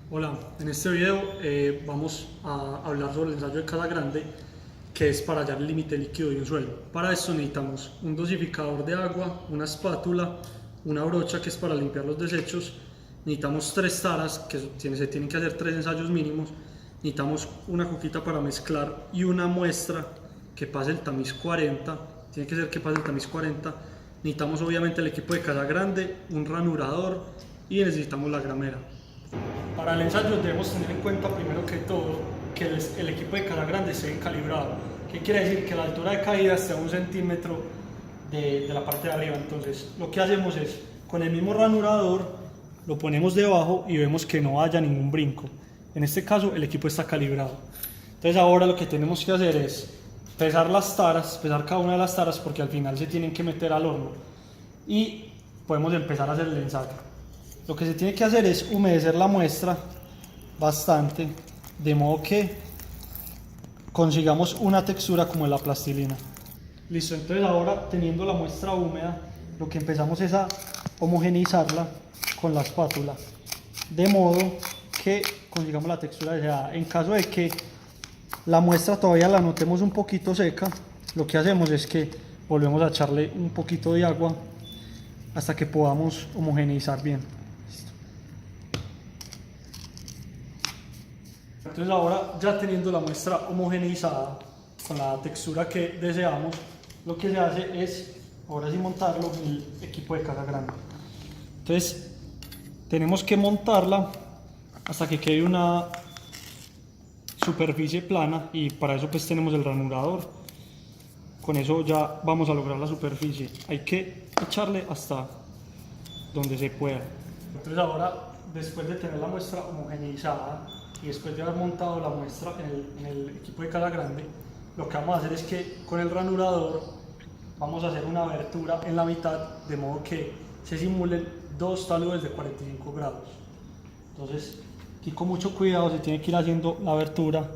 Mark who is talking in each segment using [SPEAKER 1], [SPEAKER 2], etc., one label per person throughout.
[SPEAKER 1] Hola, en este video vamos a hablar sobre el ensayo de casa grande, que es para hallar el límite líquido de un suelo. Para esto necesitamos un dosificador de agua, una espátula, una brocha que es para limpiar los desechos, necesitamos 3 taras, que se tienen que hacer 3 ensayos mínimos, necesitamos una coquita para mezclar y una muestra que pase el tamiz 40, tiene que ser que pase el tamiz 40, necesitamos obviamente el equipo de casa grande, un ranurador y necesitamos la gramera. Para el ensayo debemos tener en cuenta primero que todo que el equipo de casa grande esté bien calibrado. ¿Qué quiere decir? Que la altura de caída esté a 1 centímetro de la parte de arriba. Entonces lo que hacemos es, con el mismo ranurador, lo ponemos debajo y vemos que no haya ningún brinco. En este caso el equipo está calibrado. Entonces ahora lo que tenemos que hacer es pesar las taras, pesar cada una de las taras, porque al final se tienen que meter al horno y podemos empezar a hacer el ensayo. Lo que se tiene que hacer es humedecer la muestra bastante, de modo que consigamos una textura como la plastilina. Listo, entonces ahora, teniendo la muestra húmeda, lo que empezamos es a homogeneizarla con la espátula, de modo que consigamos la textura deseada. En caso de que la muestra todavía la notemos un poquito seca, lo que hacemos es que volvemos a echarle un poquito de agua hasta que podamos homogeneizar bien. Entonces ahora, ya teniendo la muestra homogeneizada con la textura que deseamos, lo que se hace es ahora sí montarlo en el equipo de casa grande. Entonces tenemos que montarla hasta que quede una superficie plana, y para eso pues tenemos el ranurador. Con eso ya vamos a lograr la superficie. Hay que echarle hasta donde se pueda. Entonces ahora, después de tener la muestra homogeneizada y después de haber montado la muestra en el equipo de casa grande, lo que vamos a hacer es que con el ranurador vamos a hacer una abertura en la mitad, de modo que se simulen 2 taludes de 45 grados. Entonces aquí con mucho cuidado se tiene que ir haciendo la abertura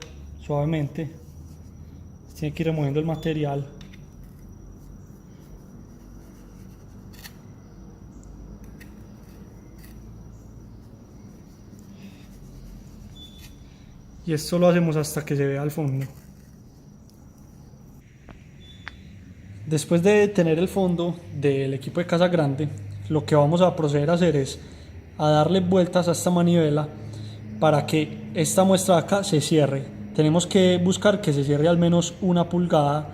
[SPEAKER 1] suavemente, se tiene que ir removiendo el material. Y esto lo hacemos hasta que se vea al fondo. Después de tener el fondo del equipo de casa grande, lo que vamos a proceder a hacer es a darle vueltas a esta manivela para que esta muestra de acá se cierre. Tenemos que buscar que se cierre al menos 1 pulgada,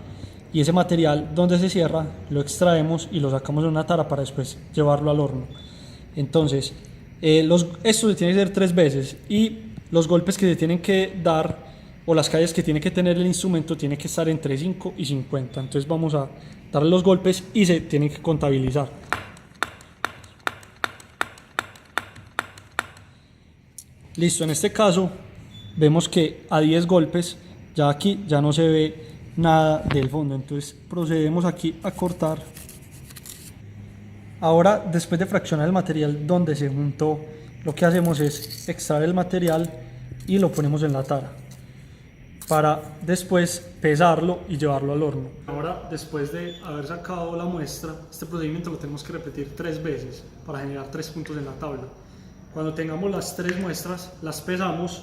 [SPEAKER 1] y ese material donde se cierra lo extraemos y lo sacamos de una tara para después llevarlo al horno. Entonces esto se tiene que hacer 3 veces, y los golpes que se tienen que dar o las calles que tiene que tener el instrumento tiene que estar entre 5 y 50. Entonces vamos a darle los golpes y se tienen que contabilizar. Listo, en este caso vemos que a 10 golpes ya aquí ya no se ve nada del fondo. Entonces procedemos aquí a cortar. Ahora, después de fraccionar el material donde se juntó, lo que hacemos es extraer el material y lo ponemos en la tara para después pesarlo y llevarlo al horno. Ahora, después de haber sacado la muestra, este procedimiento lo tenemos que repetir 3 veces para generar 3 puntos en la tabla. Cuando tengamos las 3 muestras, las pesamos,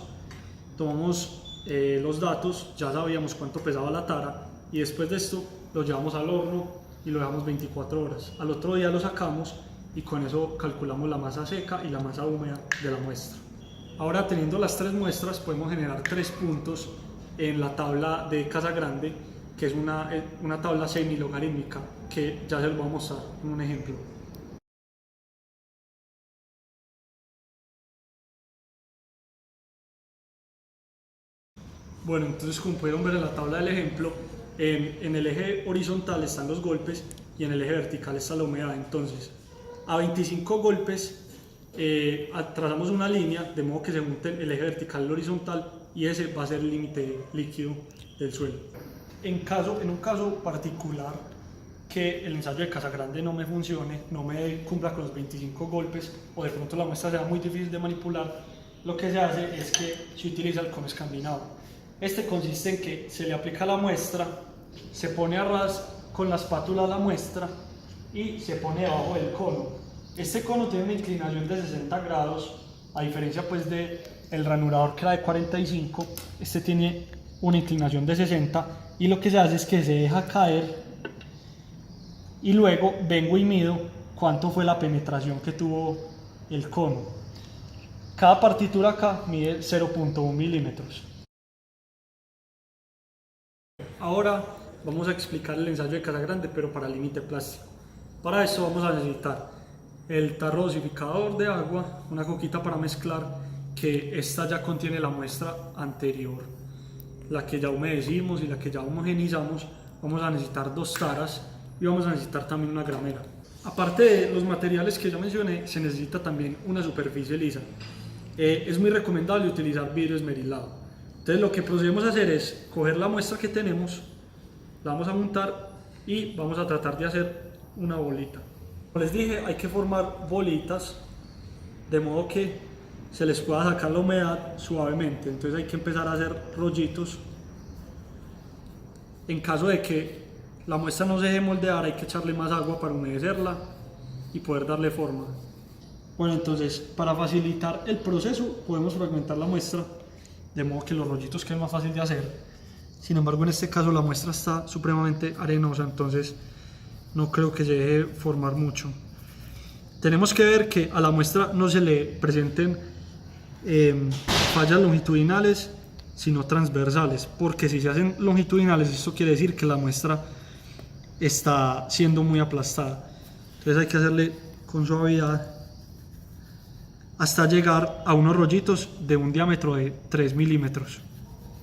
[SPEAKER 1] tomamos los datos, ya sabíamos cuánto pesaba la tara, y después de esto lo llevamos al horno y lo dejamos 24 horas. Al otro día lo sacamos y con eso calculamos la masa seca y la masa húmeda de la muestra. Ahora, teniendo las 3 muestras, podemos generar 3 puntos en la tabla de casa grande, que es una tabla semilogarítmica, que ya se lo voy a mostrar en un ejemplo. Bueno, entonces, como pudieron ver en la tabla del ejemplo, en el eje horizontal están los golpes y en el eje vertical está la humedad. Entonces, a 25 golpes trazamos una línea de modo que se junten el eje vertical y el horizontal, y ese va a ser el límite líquido del suelo. En un caso particular que el ensayo de casa grande no me funcione, no me cumpla con los 25 golpes, o de pronto la muestra sea muy difícil de manipular, lo que se hace es que se utiliza el cono escandinavo. Este consiste en que se le aplica la muestra, se pone a ras con la espátula a la muestra y se pone debajo del cono. Este cono tiene una inclinación de 60 grados, a diferencia pues del el ranurador que era de 45, este tiene una inclinación de 60 y lo que se hace es que se deja caer y luego vengo y mido cuánto fue la penetración que tuvo el cono. Cada partitura acá mide 0.1 milímetros. Ahora vamos a explicar el ensayo de Casagrande, pero para límite plástico. Para eso vamos a necesitar el tarro dosificador de agua, una coquita para mezclar, que esta ya contiene la muestra anterior, la que ya humedecimos y la que ya homogenizamos. Vamos a necesitar 2 taras y vamos a necesitar también una gramera. Aparte de los materiales que ya mencioné, se necesita también una superficie lisa. Es muy recomendable utilizar vidrio esmerilado. Entonces lo que procedemos a hacer es coger la muestra que tenemos, la vamos a montar y vamos a tratar de hacer una bolita. Como les dije, hay que formar bolitas de modo que se les pueda sacar la humedad suavemente. Entonces hay que empezar a hacer rollitos. En caso de que la muestra no se deje moldear, hay que echarle más agua para humedecerla y poder darle forma. Bueno, entonces para facilitar el proceso podemos fragmentar la muestra de modo que los rollitos queden más fácil de hacer. Sin embargo, en este caso la muestra está supremamente arenosa, entonces no creo que se deje formar mucho. Tenemos que ver que a la muestra no se le presenten fallas longitudinales, sino transversales, porque si se hacen longitudinales, esto quiere decir que la muestra está siendo muy aplastada. Entonces hay que hacerle con suavidad hasta llegar a unos rollitos de un diámetro de 3 milímetros.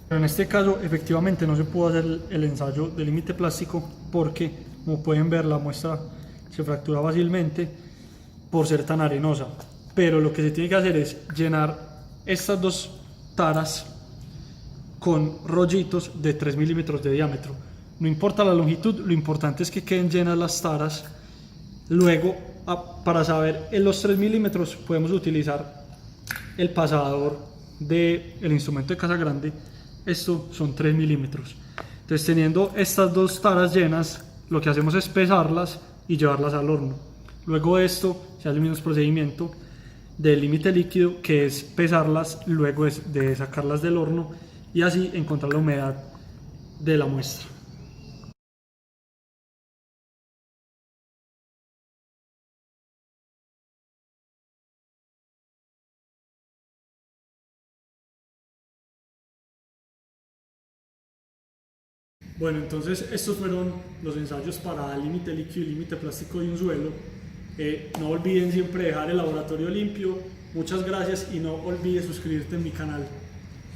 [SPEAKER 1] Pero en este caso efectivamente no se pudo hacer el ensayo de límite plástico porque, como pueden ver, la muestra se fractura fácilmente por ser tan arenosa. Pero lo que se tiene que hacer es llenar estas 2 taras con rollitos de 3 milímetros de diámetro. No importa la longitud, lo importante es que queden llenas las taras. Luego, para saber en los 3 milímetros, podemos utilizar el pasador del instrumento de Casagrande. Esto son 3 milímetros. Entonces, teniendo estas 2 taras llenas, lo que hacemos es pesarlas y llevarlas al horno. Luego de esto, se hace el mismo procedimiento del límite líquido, que es pesarlas luego de sacarlas del horno y así encontrar la humedad de la muestra. Bueno, entonces estos fueron los ensayos para límite líquido y límite plástico de un suelo. No olviden siempre dejar el laboratorio limpio. Muchas gracias y no olvides suscribirte en mi canal.